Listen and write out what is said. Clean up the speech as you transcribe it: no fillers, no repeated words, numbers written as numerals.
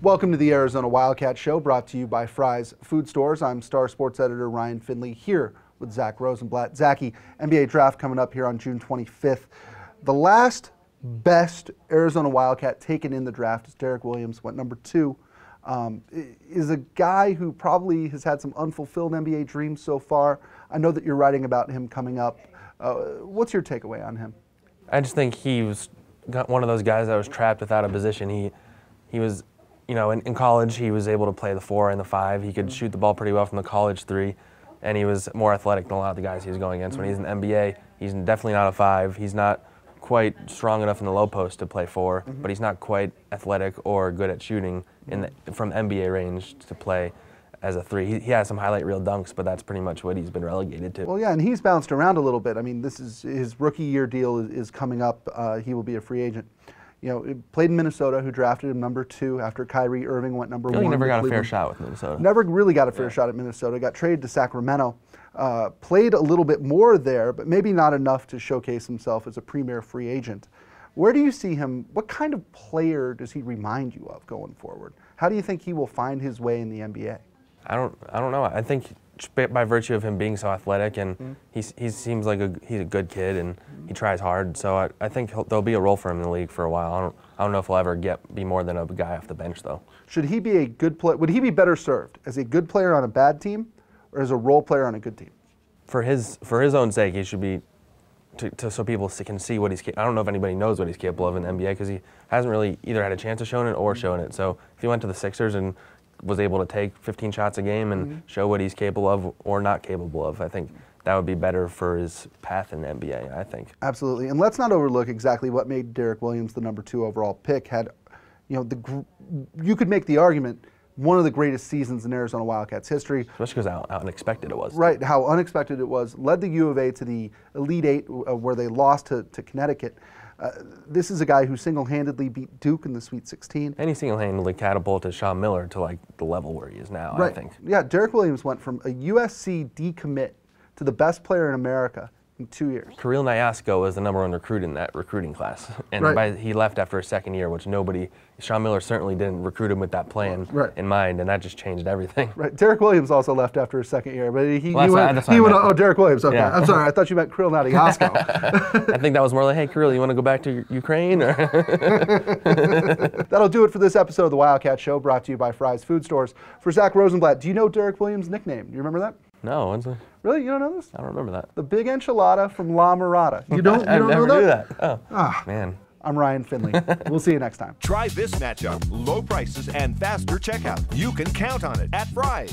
Welcome to the Arizona Wildcat Show, brought to you by Fry's Food Stores. I'm Star Sports Editor Ryan Finley here with Zach Rosenblatt. Zachy, NBA draft coming up here on June 25th. The last best Arizona Wildcat taken in the draft is Derrick Williams, went number 2. Is a guy who probably has had some unfulfilled NBA dreams so far. I know that you're writing about him coming up. What's your takeaway on him? I just think he was one of those guys that was trapped without a position. He was, you know, in college he was able to play the 4 and the 5. He could shoot the ball pretty well from the college 3, and he was more athletic than a lot of the guys he was going against. When he's in the NBA, he's definitely not a 5. He's not quite strong enough in the low post to play 4, but he's not quite athletic or good at shooting from NBA range to play as a 3. He has some highlight reel dunks, but that's pretty much what he's been relegated to. Well, yeah, and he's bounced around a little bit. I mean, this is his rookie year deal is coming up. He will be a free agent. You know, played in Minnesota, who drafted him number 2 after Kyrie Irving went number 1. He never got a fair shot with Minnesota. Never really got a fair shot at Minnesota. Got traded to Sacramento. Played a little bit more there, but maybe not enough to showcase himself as a premier free agent. Where do you see him? What kind of player does he remind you of going forward? How do you think he will find his way in the NBA? I don't know. I think by virtue of him being so athletic, and he seems like he's a good kid and he tries hard. So I think there'll be a role for him in the league for a while. I don't know if he'll ever be more than a guy off the bench though. Should he be a good player? Would he be better served as a good player on a bad team, or as a role player on a good team? For his own sake, he should be so people can see what he's capable. I don't know if anybody knows what he's capable of in the NBA because he hasn't really either had a chance of showing it or shown it. So if he went to the Sixers and was able to take 15 shots a game and show what he's capable of or not capable of, I think that would be better for his path in the NBA, I think. Absolutely. And let's not overlook exactly what made Derrick Williams the number 2 overall pick. Had, you know, you could make the argument one of the greatest seasons in Arizona Wildcats history. Especially because how unexpected it was. Right, how unexpected it was. Led the U of A to the Elite 8 where they lost to Connecticut. This is a guy who single-handedly beat Duke in the Sweet 16. And he single-handedly catapulted Sean Miller to like the level where he is now, right. I think. Yeah, Derrick Williams went from a USC decommit to the best player in America in 2 years. Kirill Nyasko was the #1 recruit in that recruiting class. And he left after his 2nd year, which Sean Miller certainly didn't recruit him with that plan in mind, and that just changed everything. Right. Derrick Williams also left after his 2nd year, but he went, oh, Derrick Williams, okay. Yeah. I'm sorry, I thought you meant Kirill Nyasko. I think that was more like, hey, Kirill, you want to go back to Ukraine? Or That'll do it for this episode of the Wildcat Show, brought to you by Fry's Food Stores. For Zach Rosenblatt, do you know Derrick Williams' nickname? Do you remember that? No, what's it? Really? You don't know this? I don't remember that. The Big Enchilada from La Mirada. You don't I know never that? knew that. Oh, man. I'm Ryan Finley. We'll see you next time. Try this matchup. Low prices and faster checkout. You can count on it at Fry's.